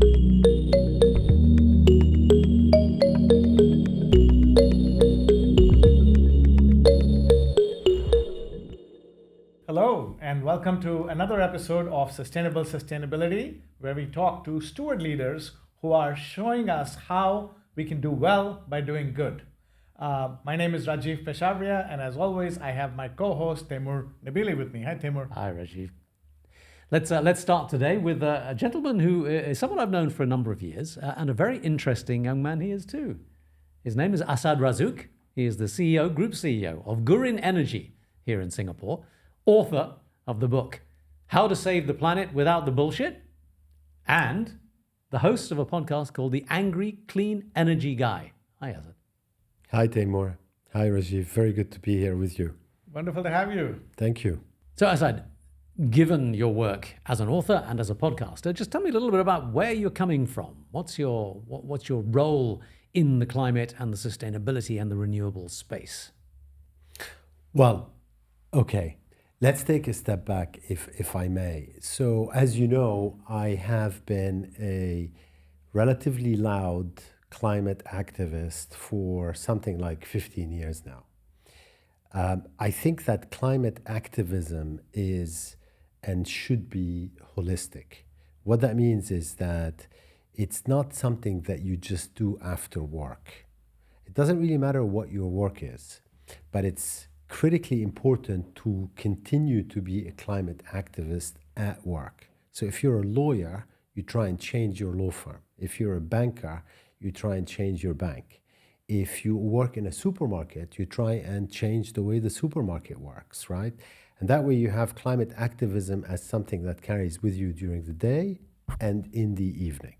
Hello, and welcome to another episode of Sustainable Sustainability, where we talk to steward leaders who are showing us how we can do well by doing good. My name is Rajiv Peshavria, and as always, I have my co-host Taimur Nabili with me. Hi, Taimur. Hi, Rajiv. Let's start today with a gentleman who is someone I've known for a number of years, and a very interesting young man he is too. His name is Assaad Razzouk. He is the CEO, Group CEO of Gurin Energy here in Singapore, author of the book How to Save the Planet Without the Bullshit, and the host of a podcast called The Angry Clean Energy Guy. Hi, Assaad. Hi, Taimur. Hi, Rajiv. Very good to be here with you. Wonderful to have you. Thank you. So, Assaad, given your work as an author and as a podcaster, just tell me a little bit about where you're coming from. What's your role in the climate and the sustainability and the renewable space? Well, okay. Let's take a step back, if I may. So, as you know, I have been a relatively loud climate activist for something like 15 years now. I think that climate activism is and should be holistic. What that means is that it's not something that you just do after work. It doesn't really matter what your work is, but it's critically important to continue to be a climate activist at work. So if you're a lawyer, you try and change your law firm. If you're a banker, you try and change your bank. If you work in a supermarket, you try and change the way the supermarket works, right? And that way you have climate activism as something that carries with you during the day and in the evening.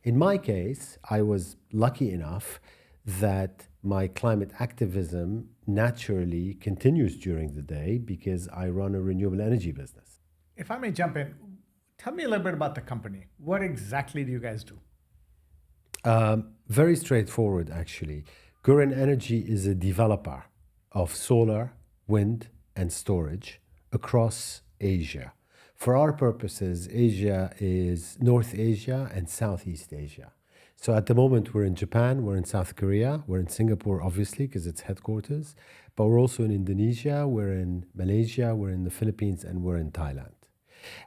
In my case, I was lucky enough that my climate activism naturally continues during the day because I run a renewable energy business. If I may jump in, tell me a little bit about the company. What exactly do you guys do? Very straightforward, actually. Gurin Energy is a developer of solar, wind, and storage across Asia. For our purposes, Asia is North Asia and Southeast Asia. So at the moment, we're in Japan, we're in South Korea, we're in Singapore, obviously, because it's headquarters, but we're also in Indonesia, we're in Malaysia, we're in the Philippines, and we're in Thailand.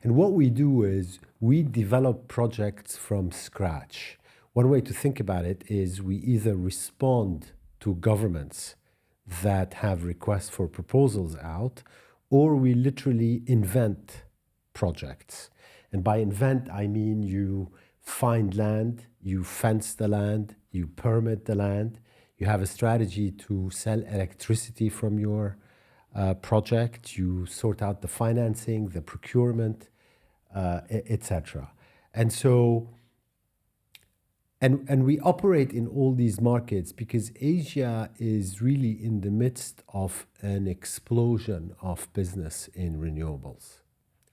And what we do is we develop projects from scratch. One way to think about it is we either respond to governments that have requests for proposals out, or we literally invent projects. And by invent, I mean you find land, you fence the land, you permit the land, you have a strategy to sell electricity from your project, you sort out the financing, the procurement, etc. And so, and we operate in all these markets because Asia is really in the midst of an explosion of business in renewables.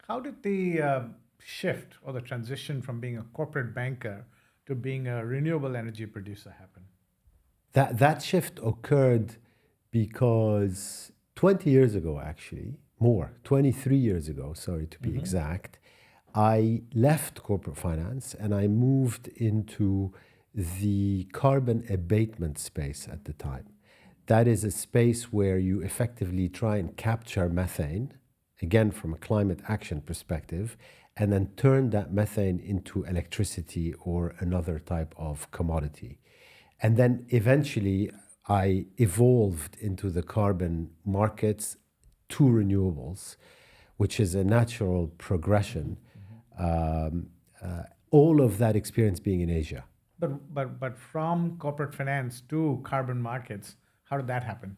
How did the shift or the transition from being a corporate banker to being a renewable energy producer happen? That shift occurred because 20 years ago, actually, 23 years ago, sorry to be exact, I left corporate finance and I moved into the carbon abatement space at the time. That is a space where you effectively try and capture methane, again from a climate action perspective, and then turn that methane into electricity or another type of commodity. And then eventually I evolved into the carbon markets to renewables, which is a natural progression. All of that experience being in Asia. But from corporate finance to carbon markets, how did that happen?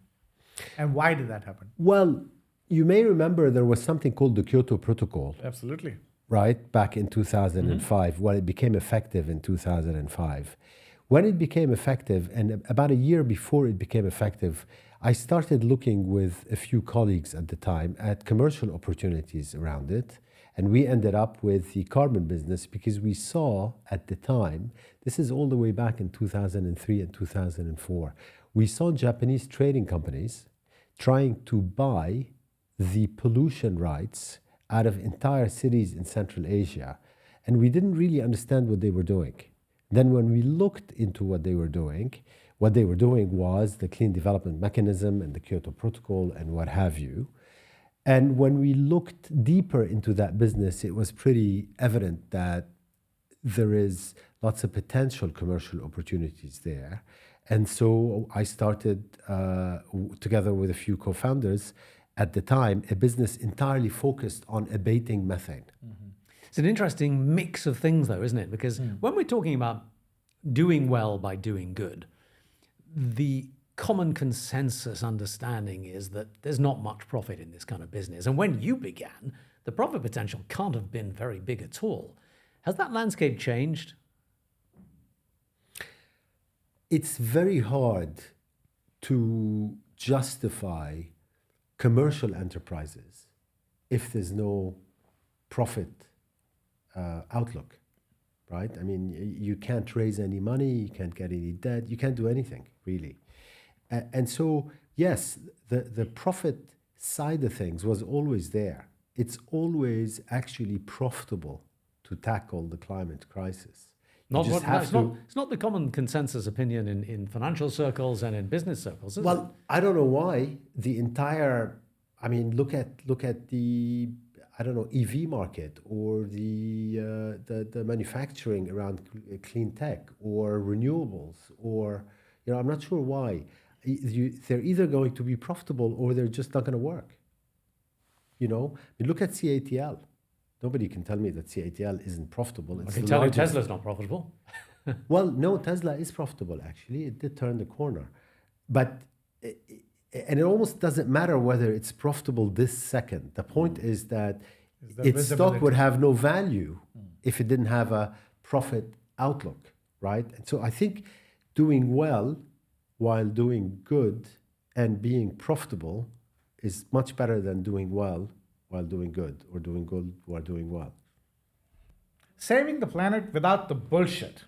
And why did that happen? Well, you may remember there was something called the Kyoto Protocol. Absolutely. Right, back in 2005, Well, it became effective in 2005. When it became effective, and about a year before it became effective, I started looking with a few colleagues at the time at commercial opportunities around it. And we ended up with the carbon business because we saw at the time, this is all the way back in 2003 and 2004, we saw Japanese trading companies trying to buy the pollution rights out of entire cities in Central Asia and we didn't really understand what they were doing. Then when we looked into what they were doing was the clean development mechanism and the Kyoto Protocol and what have you. And when we looked deeper into that business, it was pretty evident that there is lots of potential commercial opportunities there. And so I started, together with a few co-founders at the time, a business entirely focused on abating methane. Mm-hmm. It's an interesting mix of things, though, isn't it? Because when we're talking about doing well by doing good, the common consensus understanding is that there's not much profit in this kind of business. And when you began, the profit potential can't have been very big at all. Has that landscape changed? It's very hard to justify commercial enterprises if there's no profit outlook, right? I mean, you can't raise any money, you can't get any debt, you can't do anything, really. And so, yes, the profit side of things was always there. It's always actually profitable to tackle the climate crisis. It's not the common consensus opinion in financial circles and in business circles, is it? I don't know why the entire, I mean, look at the, I don't know, EV market or the manufacturing around clean tech or renewables or, I'm not sure why. They're either going to be profitable or they're just not going to work. Look at CATL. Nobody can tell me that CATL isn't profitable. I can tell you Tesla's not profitable. Well, no, Tesla is profitable, actually. It did turn the corner. But, and it almost doesn't matter whether it's profitable this second. The point is that its stock would have no value if it didn't have a profit outlook, right? And so I think doing well while doing good and being profitable is much better than doing well while doing good or doing good while doing well. Saving the planet without the bullshit.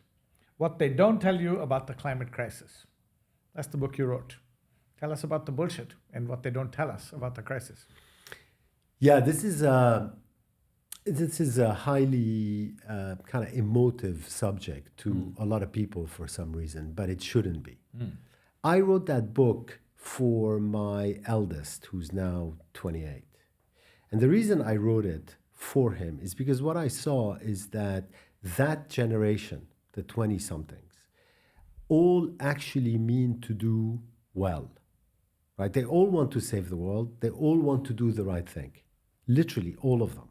What they don't tell you about the climate crisis. That's the book you wrote. Tell us about the bullshit and what they don't tell us about the crisis. Yeah, this is a highly kind of emotive subject to a lot of people for some reason, but it shouldn't be. I wrote that book for my eldest, who's now 28. And the reason I wrote it for him is because what I saw is that generation, the 20-somethings, all actually mean to do well, right? They all want to save the world. They all want to do the right thing, literally all of them.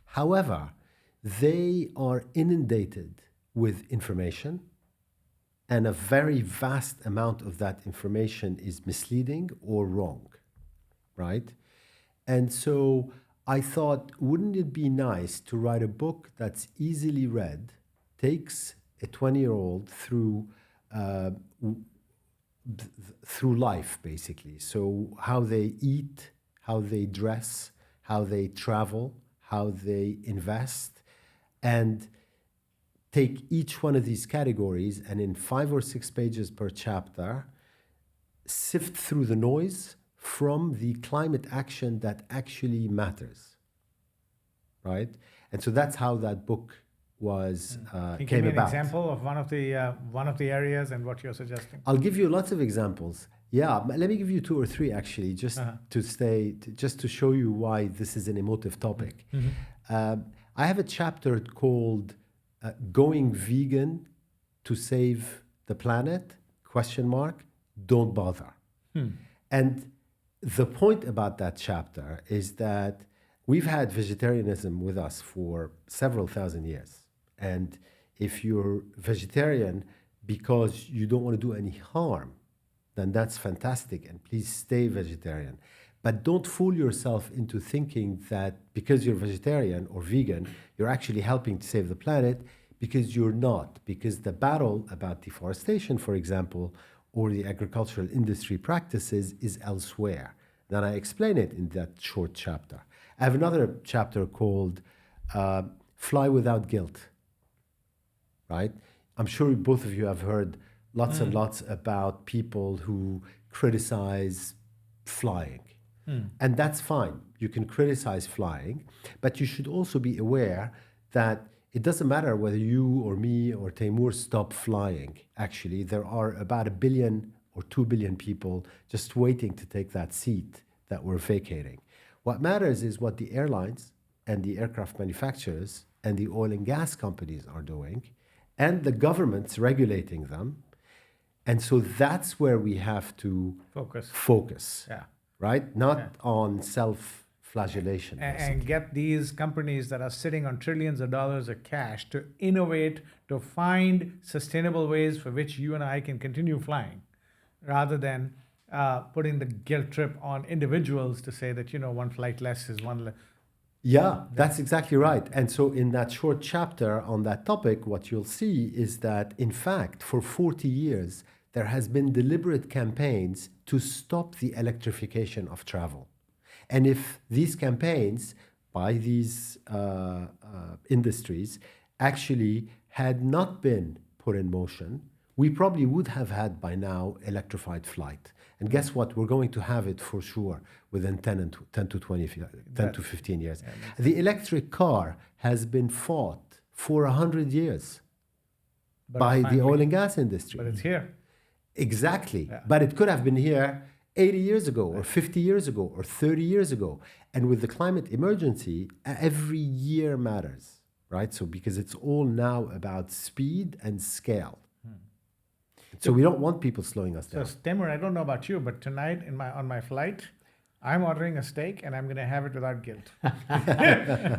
However, they are inundated with information, and a very vast amount of that information is misleading or wrong, right? And so I thought, wouldn't it be nice to write a book that's easily read, takes a 20-year-old through life, basically. So how they eat, how they dress, how they travel, how they invest, and take each one of these categories and in 5 or 6 pages per chapter, sift through the noise from the climate action that actually matters, right? And so that's how that book was came about. Can you give me an example of one of the areas and what you're suggesting? I'll give you lots of examples. Yeah, let me give you 2 or 3 actually, just to show you why this is an emotive topic. I have a chapter called "Going Vegan to Save the Planet?" ? Don't bother. And the point about that chapter is that we've had vegetarianism with us for several thousand years. And if you're vegetarian because you don't want to do any harm, then that's fantastic. And please stay vegetarian. But don't fool yourself into thinking that because you're vegetarian or vegan, you're actually helping to save the planet, because you're not. Because the battle about deforestation, for example, or the agricultural industry practices is elsewhere. Then I explain it in that short chapter. I have another chapter called Fly Without Guilt, right? I'm sure both of you have heard lots and lots about people who criticize flying. And that's fine. You can criticize flying, but you should also be aware that it doesn't matter whether you or me or Timur stop flying. Actually, there are about 1 billion or 2 billion people just waiting to take that seat that we're vacating. What matters is what the airlines and the aircraft manufacturers and the oil and gas companies are doing, and the governments regulating them. And so that's where we have to focus, Yeah. right? Not on self-flagellation. And get these companies that are sitting on trillions of dollars of cash to innovate, to find sustainable ways for which you and I can continue flying, rather than putting the guilt trip on individuals to say that, one flight less is one less. Yeah, that's exactly right. And so in that short chapter on that topic, what you'll see is that, in fact, for 40 years, there has been deliberate campaigns to stop the electrification of travel. And if these campaigns by these industries actually had not been put in motion, we probably would have had by now electrified flight. And guess what? We're going to have it for sure within 10 to 15 years. The electric car has been fought for 100 years by the oil and gas industry. But it's here. Exactly. Yeah. But it could have been here 80 years ago or 50 years ago or 30 years ago. And with the climate emergency, every year matters, right? So because it's all now about speed and scale. So we don't want people slowing us down. So Timur, I don't know about you, but tonight on my flight, I'm ordering a steak and I'm going to have it without guilt.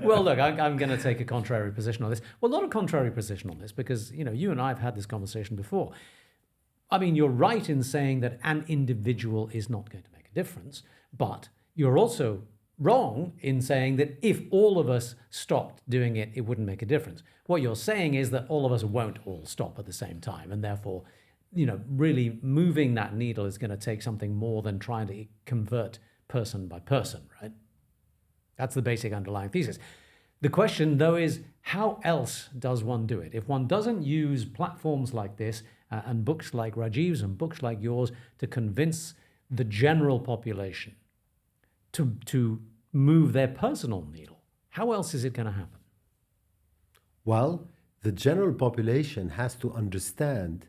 Well, look, I'm going to take a contrary position on this. Well, not a contrary position on this, because you and I have had this conversation before. I mean, you're right in saying that an individual is not going to make a difference, but you're also wrong in saying that if all of us stopped doing it, it wouldn't make a difference. What you're saying is that all of us won't all stop at the same time, and therefore, really moving that needle is going to take something more than trying to convert person by person, right? That's the basic underlying thesis. The question, though, is how else does one do it? If one doesn't use platforms like this and books like Rajiv's and books like yours to convince the general population to move their personal needle, how else is it going to happen? Well, the general population has to understand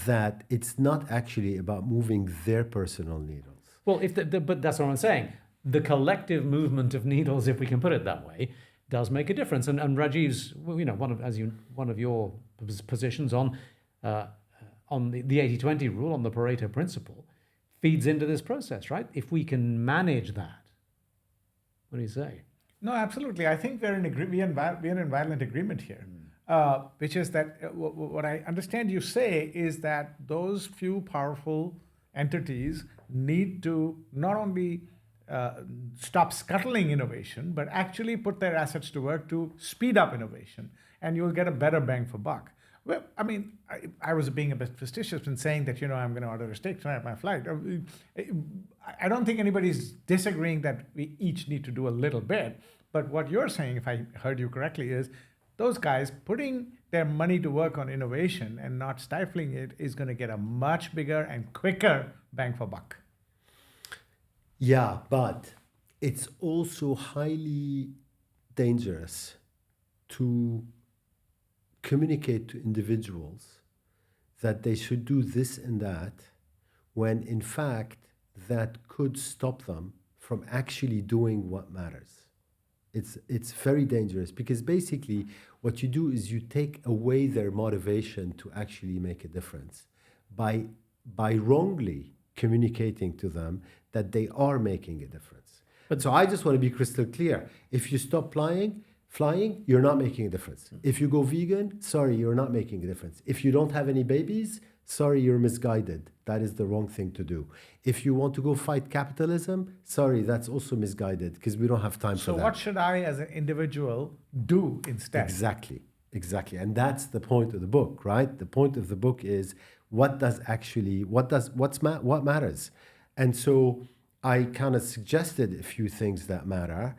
that it's not actually about moving their personal needles. Well, but that's what I'm saying. The collective movement of needles, if we can put it that way, does make a difference. And Rajiv's, one of your positions on the 80-20 rule, on the Pareto principle, feeds into this process, right? If we can manage that, what do you say? No, absolutely. I think we're in violent agreement here. Which is that what I understand you say is that those few powerful entities need to not only stop scuttling innovation, but actually put their assets to work to speed up innovation, and you'll get a better bang for buck. Well, I mean, I was being a bit facetious in saying that, I'm going to order a steak tonight at my flight. I don't think anybody's disagreeing that we each need to do a little bit, but what you're saying, if I heard you correctly, is those guys putting their money to work on innovation and not stifling it is going to get a much bigger and quicker bang for buck. Yeah, but it's also highly dangerous to communicate to individuals that they should do this and that, when in fact that could stop them from actually doing what matters. It's very dangerous, because basically what you do is you take away their motivation to actually make a difference by wrongly communicating to them that they are making a difference. But so I just want to be crystal clear. If you stop flying, you're not making a difference. If you go vegan, sorry, you're not making a difference. If you don't have any babies, sorry, you're misguided. That is the wrong thing to do. If you want to go fight capitalism, sorry, that's also misguided, because we don't have time for that. So what should I as an individual do instead? Exactly. And that's the point of the book, right? The point of the book is what matters. And so I kind of suggested a few things that matter.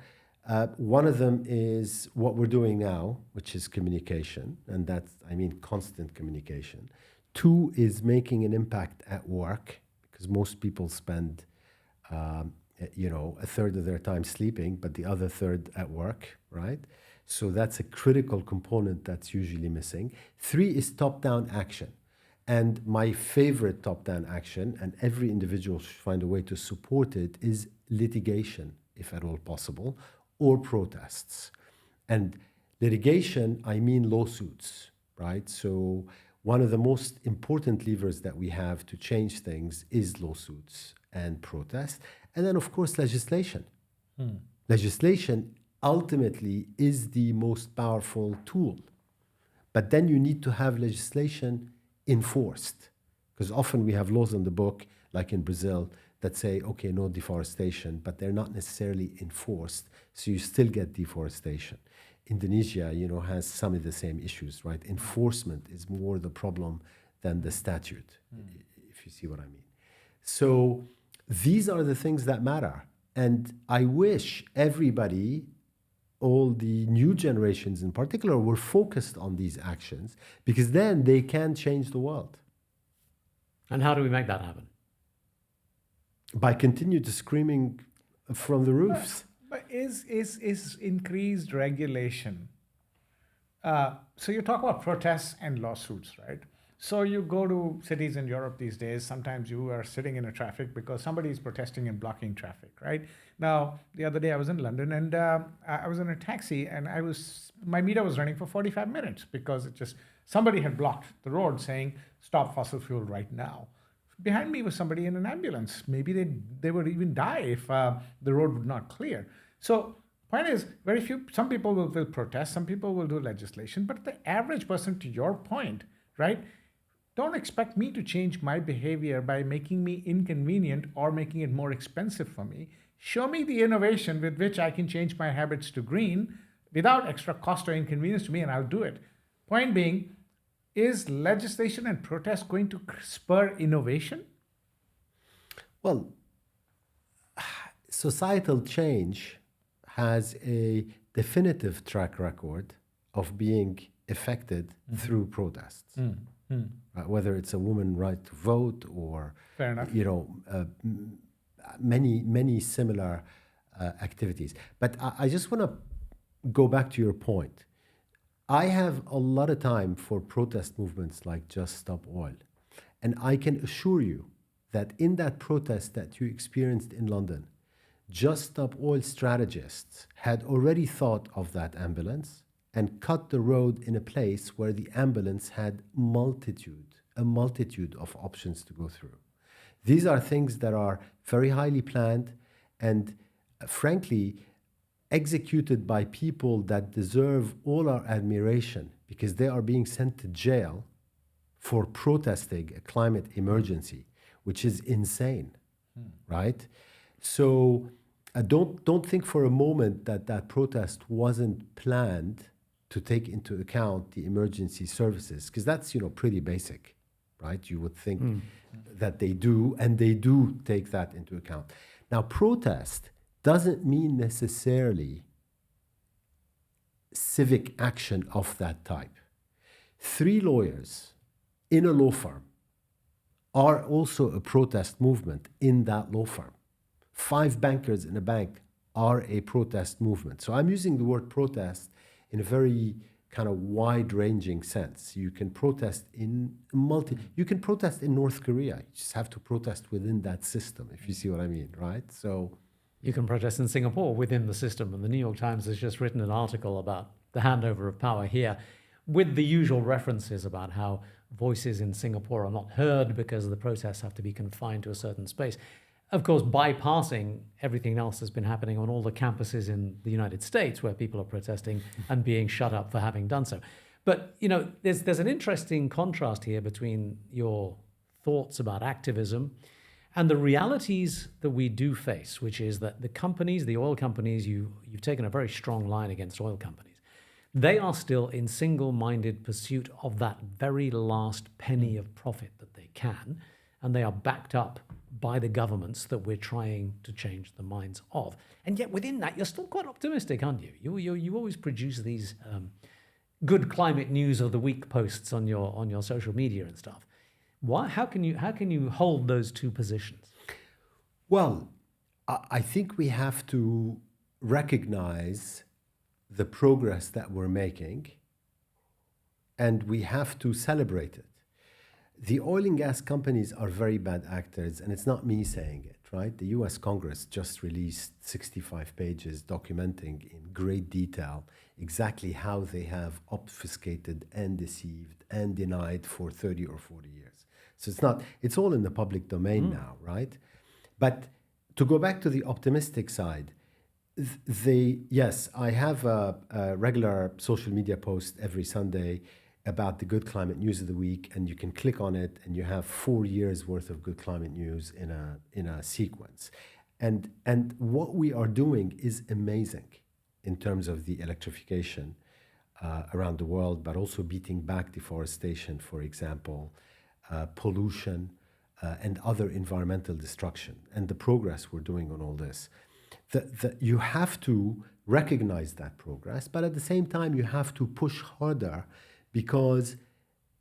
One of them is what we're doing now, which is communication, and constant communication. 2 is making an impact at work, because most people spend, a third of their time sleeping, but the other third at work, right? So that's a critical component that's usually missing. 3 is top-down action. And my favorite top-down action, and every individual should find a way to support it, is litigation, if at all possible, or protests. And litigation, I mean lawsuits, right? So one of the most important levers that we have to change things is lawsuits and protests. And then, of course, legislation. Legislation ultimately is the most powerful tool. But then you need to have legislation enforced. Because often we have laws in the book, like in Brazil, that say, okay, no deforestation, but they're not necessarily enforced. So you still get deforestation. Indonesia, has some of the same issues, right? Enforcement is more the problem than the statute, if you see what I mean. So these are the things that matter. And I wish everybody, all the new generations in particular, were focused on these actions, because then they can change the world. And how do we make that happen? By continue to screaming from the roofs. But is increased regulation? So you talk about protests and lawsuits, right? So you go to cities in Europe these days, sometimes you are sitting in a traffic because somebody is protesting and blocking traffic, right? Now, the other day I was in London and I was in a taxi and my meter was running for 45 minutes because somebody had blocked the road saying, stop fossil fuel right now. Behind me was somebody in an ambulance. Maybe they would even die if the road would not clear. So point is, some people will protest, some people will do legislation, but the average person, to your point, right? Don't expect me to change my behavior by making me inconvenient or making it more expensive for me. Show me the innovation with which I can change my habits to green without extra cost or inconvenience to me, and I'll do it. Point being, is legislation and protest going to spur innovation? Well, societal change has a definitive track record of being effected through protests. Whether it's a woman's right to vote or, fair enough, many similar activities. But I just want to go back to your point. I have a lot of time for protest movements like Just Stop Oil. And I can assure you that in that protest that you experienced in London, Just Stop Oil strategists had already thought of that ambulance and cut the road in a place where the ambulance had a multitude of options to go through. These are things that are very highly planned and, frankly, executed by people that deserve all our admiration because they are being sent to jail for protesting a climate emergency, which is insane, right? So don't think for a moment that protest wasn't planned to take into account the emergency services, because that's pretty basic, right? You would think that they do, and they do take that into account. Now, protest doesn't mean necessarily civic action of that type. 3 lawyers in a law firm are also a protest movement in that law firm. 5 bankers in a bank are a protest movement. So I'm using the word protest in a very kind of wide-ranging sense. You can protest you can protest in North Korea. You just have to protest within that system, if you see what I mean, right? So you can protest in Singapore within the system, and the New York Times has just written an article about the handover of power here with the usual references about how voices in Singapore are not heard because the protests have to be confined to a certain space. Of course, bypassing everything else that's been happening on all the campuses in the United States where people are protesting and being shut up for having done so. But, there's an interesting contrast here between your thoughts about activism and the realities that we do face, which is that the oil companies, you've taken a very strong line against oil companies. They are still in single-minded pursuit of that very last penny of profit that they can, and they are backed up by the governments that we're trying to change the minds of. And yet within that, you're still quite optimistic, aren't you? You always produce these good climate news of the week posts on your social media and stuff. How can you hold those two positions? Well, I think we have to recognize the progress that we're making, and we have to celebrate it. The oil and gas companies are very bad actors, and it's not me saying it, right? The US Congress just released 65 pages documenting in great detail exactly how they have obfuscated and deceived and denied for 30 or 40 years. So it's all in the public domain now, right? But to go back to the optimistic side, yes, I have a regular social media post every Sunday about the good climate news of the week, and you can click on it and you have 4 years worth of good climate news in a sequence. And what we are doing is amazing in terms of the electrification around the world, but also beating back deforestation, for example, pollution, and other environmental destruction, and the progress we're doing on all this. You have to recognize that progress, but at the same time, you have to push harder, because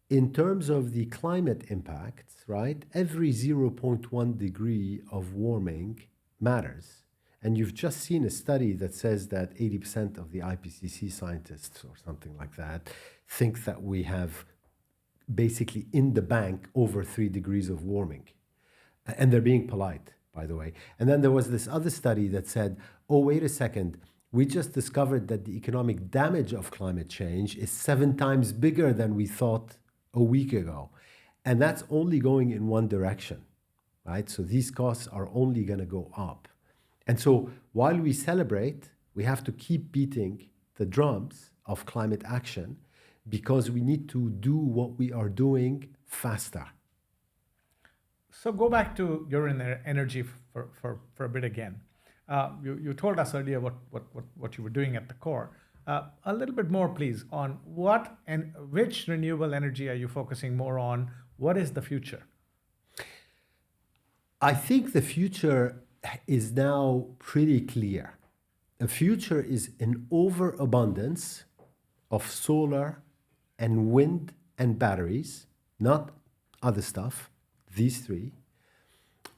in terms of the climate impacts, right, every 0.1 degree of warming matters. And you've just seen a study that says that 80% of the IPCC scientists or something like that think that we have basically in the bank over 3 degrees of warming. And they're being polite, by the way. And then there was this other study that said, oh, wait a second, we just discovered that the economic damage of climate change is 7 times bigger than we thought a week ago. And that's only going in one direction, right? So these costs are only going to go up. And so while we celebrate, we have to keep beating the drums of climate action, because we need to do what we are doing faster. So go back to your energy for a bit again. You told us earlier what you were doing at the core. A little bit more, please, on what and which renewable energy are you focusing more on? What is the future? I think the future is now pretty clear. The future is an overabundance of solar and wind and batteries, not other stuff, these three,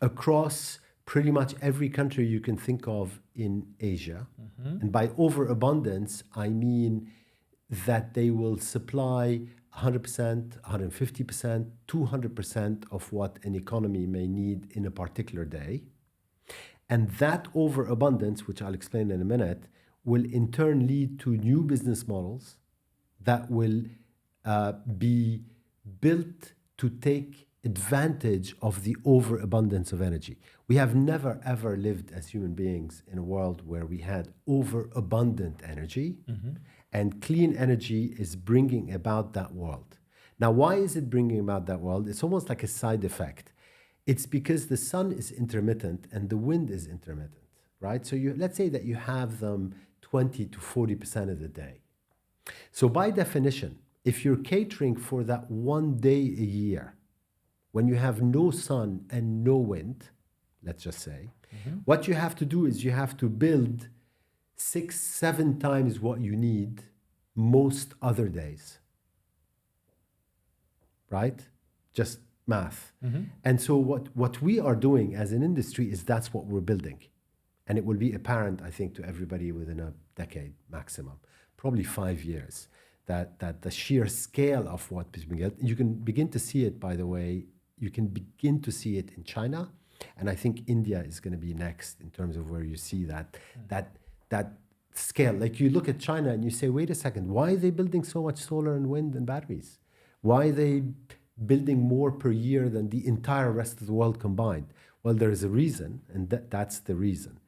across pretty much every country you can think of in Asia. Mm-hmm. And by overabundance, I mean that they will supply 100%, 150%, 200% of what an economy may need in a particular day. And that overabundance, which I'll explain in a minute, will in turn lead to new business models that will be built to take advantage of the overabundance of energy. We have never, ever lived as human beings in a world where we had overabundant energy, mm-hmm. and clean energy is bringing about that world. Now, why is it bringing about that world? It's almost like a side effect. It's because the sun is intermittent and the wind is intermittent, right? So let's say that you have them 20 to 40% of the day. So by definition, if you're catering for that one day a year, when you have no sun and no wind, let's just say, mm-hmm. what you have to do is you have to build 6-7 times what you need most other days, right? Just math. Mm-hmm. And so what we are doing as an industry is that's what we're building. And it will be apparent, I think, to everybody within a decade maximum, probably 5 years, that the sheer scale of what is being built, you can begin to see it, by the way, you can begin to see it in China. And I think India is going to be next in terms of where you see that scale. Like you look at China and you say, wait a second, why are they building so much solar and wind and batteries? Why are they building more per year than the entire rest of the world combined? Well, there is a reason, and that's the reason.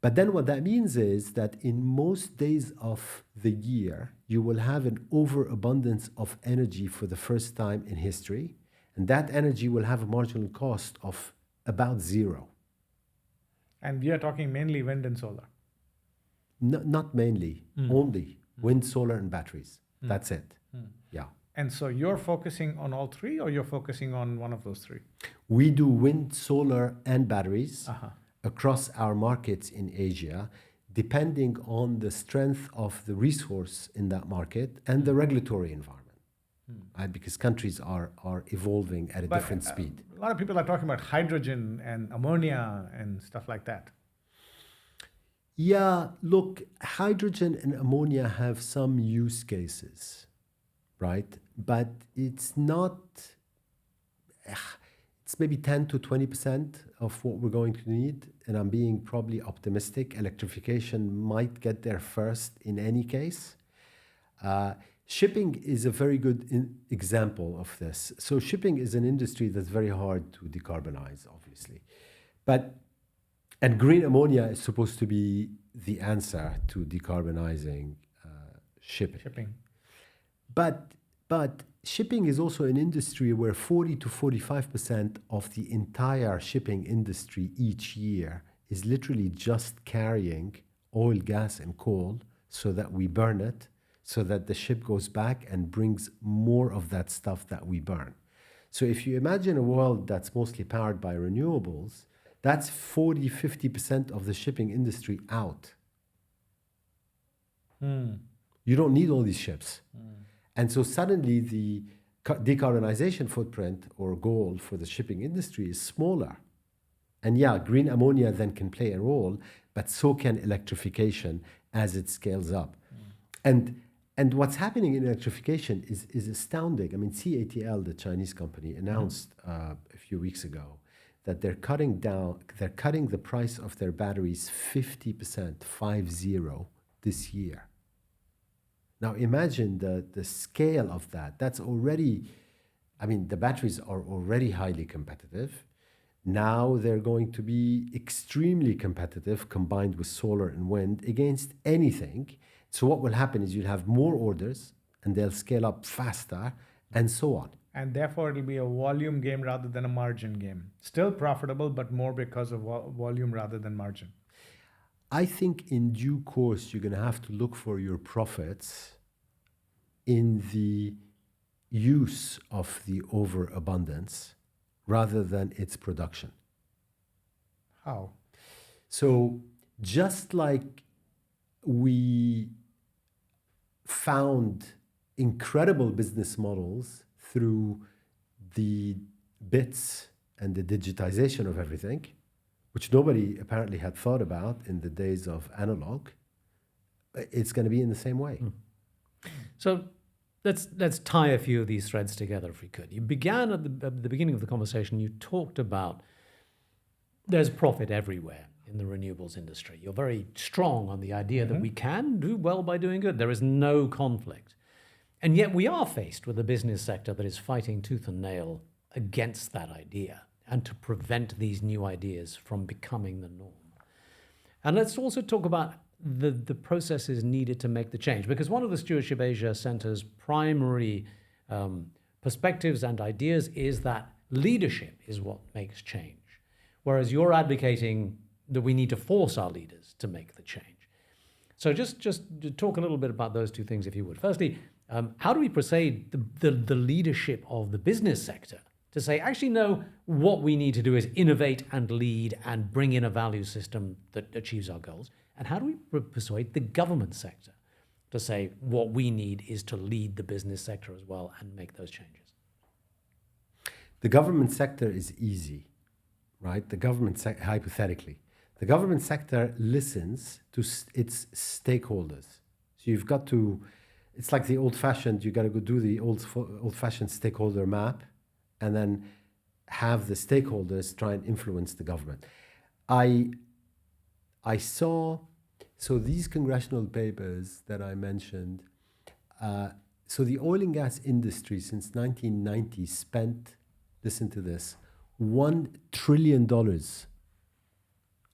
But then what that means is that in most days of the year, you will have an overabundance of energy for the first time in history, and that energy will have a marginal cost of about 0. And we are talking mainly wind and solar. Not mainly, only wind, solar, and batteries. That's it. Yeah. And so you're focusing on all three, or you're focusing on one of those three? We do wind, solar, and batteries across our markets in Asia, depending on the strength of the resource in that market and the regulatory environment. Right? Because countries are evolving at a different speed. A lot of people are talking about hydrogen and ammonia and stuff like that. Yeah, look, hydrogen and ammonia have some use cases, right? But it's not, it's maybe 10 to 20% of what we're going to need. And I'm being probably optimistic. Electrification might get there first in any case. Shipping is a very good example of this. So shipping is an industry that's very hard to decarbonize, obviously. And green ammonia is supposed to be the answer to decarbonizing shipping. But shipping is also an industry where 40 to 45% of the entire shipping industry each year is literally just carrying oil, gas, and coal so that we burn it, so that the ship goes back and brings more of that stuff that we burn. So if you imagine a world that's mostly powered by renewables, that's 40, 50% of the shipping industry out. You don't need all these ships. And so suddenly the decarbonization footprint or goal for the shipping industry is smaller. And yeah, green ammonia then can play a role, but so can electrification as it scales up. And what's happening in electrification is astounding. I mean, CATL, the Chinese company, announced a few weeks ago that they're cutting the price of their batteries 50%, 50, this year. Now imagine the scale of that. That's already, I mean, the batteries are already highly competitive. Now they're going to be extremely competitive combined with solar and wind against anything. So what will happen is you'll have more orders and they'll scale up faster and so on. And therefore, it'll be a volume game rather than a margin game. Still profitable, but more because of volume rather than margin. I think in due course, you're going to have to look for your profits in the use of the overabundance rather than its production. How? So just like we found incredible business models through the bits and the digitization of everything, which nobody apparently had thought about in the days of analog, it's going to be in the same way. So let's tie a few of these threads together if we could. You began at the beginning of the conversation, you talked about there's profit everywhere in the renewables industry. You're very strong on the idea that we can do well by doing good. There is no conflict. And yet we are faced with a business sector that is fighting tooth and nail against that idea and to prevent these new ideas from becoming the norm. And let's also talk about the processes needed to make the change, because one of the Stewardship Asia Center's primary perspectives and ideas is that leadership is what makes change, whereas you're advocating that we need to force our leaders to make the change. So just to talk a little bit about those two things, if you would. Firstly, how do we persuade the leadership of the business sector to say, actually, no, what we need to do is innovate and lead and bring in a value system that achieves our goals? And how do we persuade the government sector to say what we need is to lead the business sector as well and make those changes? The government sector is easy, right? The government hypothetically, the government sector listens to its stakeholders. So you've got to, it's like the old-fashioned, you got to go do the old-fashioned stakeholder map and then have the stakeholders try and influence the government. I saw, so these congressional papers that I mentioned, so the oil and gas industry since 1990 spent, listen to this, $1 trillion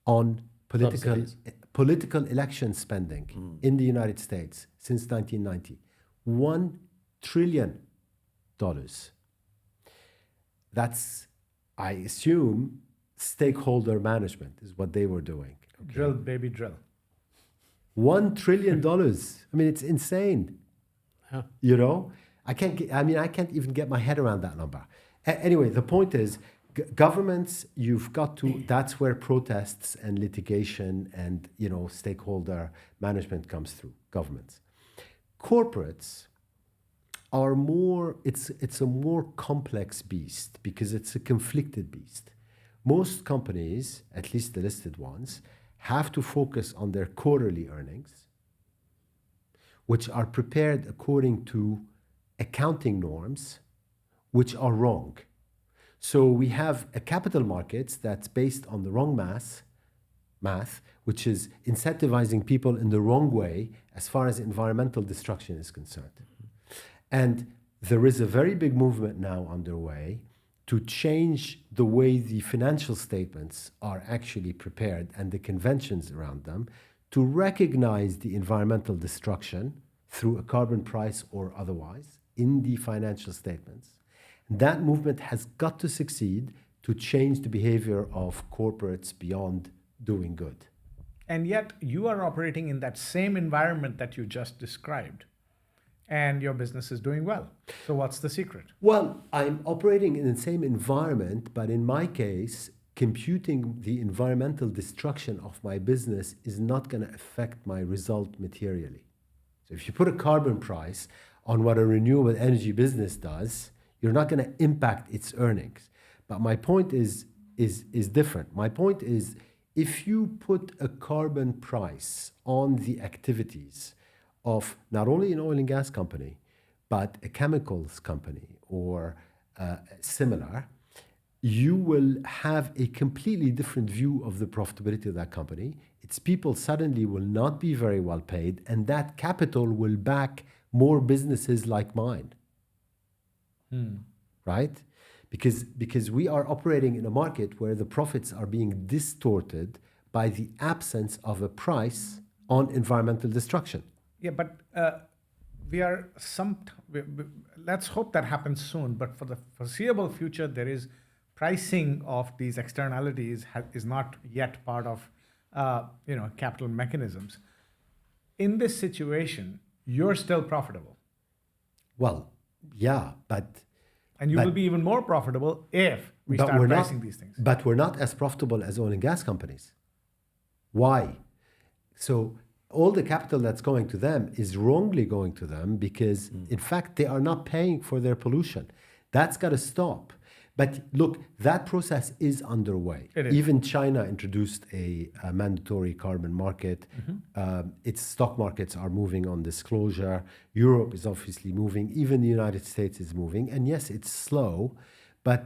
on political election spending in the United States since 1990. $1 trillion. That's, I assume, stakeholder management is what they were doing. Okay. Drill, baby, drill. $1 trillion. I mean, it's insane. Huh. You know, I can't even get my head around that number. Anyway, the point is, governments, you've got to, that's where protests and litigation and, you know, stakeholder management comes through, governments. Corporates are more, it's a more complex beast because it's a conflicted beast. Most companies, at least the listed ones, have to focus on their quarterly earnings, which are prepared according to accounting norms, which are wrong. So we have a capital markets that's based on the wrong math, which is incentivizing people in the wrong way as far as environmental destruction is concerned. And there is a very big movement now underway to change the way the financial statements are actually prepared and the conventions around them to recognize the environmental destruction through a carbon price or otherwise in the financial statements. And that movement has got to succeed to change the behavior of corporates beyond doing good. And yet you are operating in that same environment that you just described, and your business is doing well. So what's the secret? Well, I'm operating in the same environment, but in my case, computing the environmental destruction of my business is not going to affect my result materially. So if you put a carbon price on what a renewable energy business does, you're not going to impact its earnings. But my point is different. My point is, if you put a carbon price on the activities of not only an oil and gas company, but a chemicals company or similar, you will have a completely different view of the profitability of that company. Its people suddenly will not be very well paid, and that capital will back more businesses like mine. Right? Because we are operating in a market where the profits are being distorted by the absence of a price on environmental destruction. Yeah, but let's hope that happens soon. But for the foreseeable future, there is pricing of these externalities is not yet part of capital mechanisms. In this situation, you're still profitable. Well, yeah, and you will be even more profitable if we start pricing these things. But we're not as profitable as oil and gas companies. Why? So all the capital that's going to them is wrongly going to them because, in fact, they are not paying for their pollution. That's got to stop. But look, that process is underway. It is. Even China introduced a mandatory carbon market. Its stock markets are moving on disclosure. Europe is obviously moving. Even the United States is moving. And yes, it's slow, but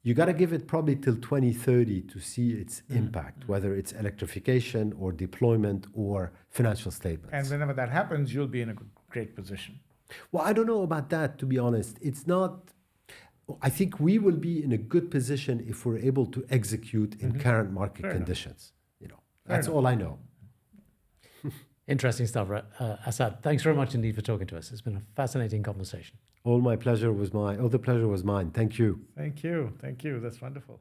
you got to give it probably till 2030 to see its impact, whether it's electrification or deployment or financial statements. And whenever that happens, you'll be in a great position. Well, I don't know about that, to be honest. It's not. I think we will be in a good position if we're able to execute in current market conditions. That's all I know. Interesting stuff, Assaad. Thanks very much indeed for talking to us. It's been a fascinating conversation. All the pleasure was mine. Thank you. Thank you. That's wonderful.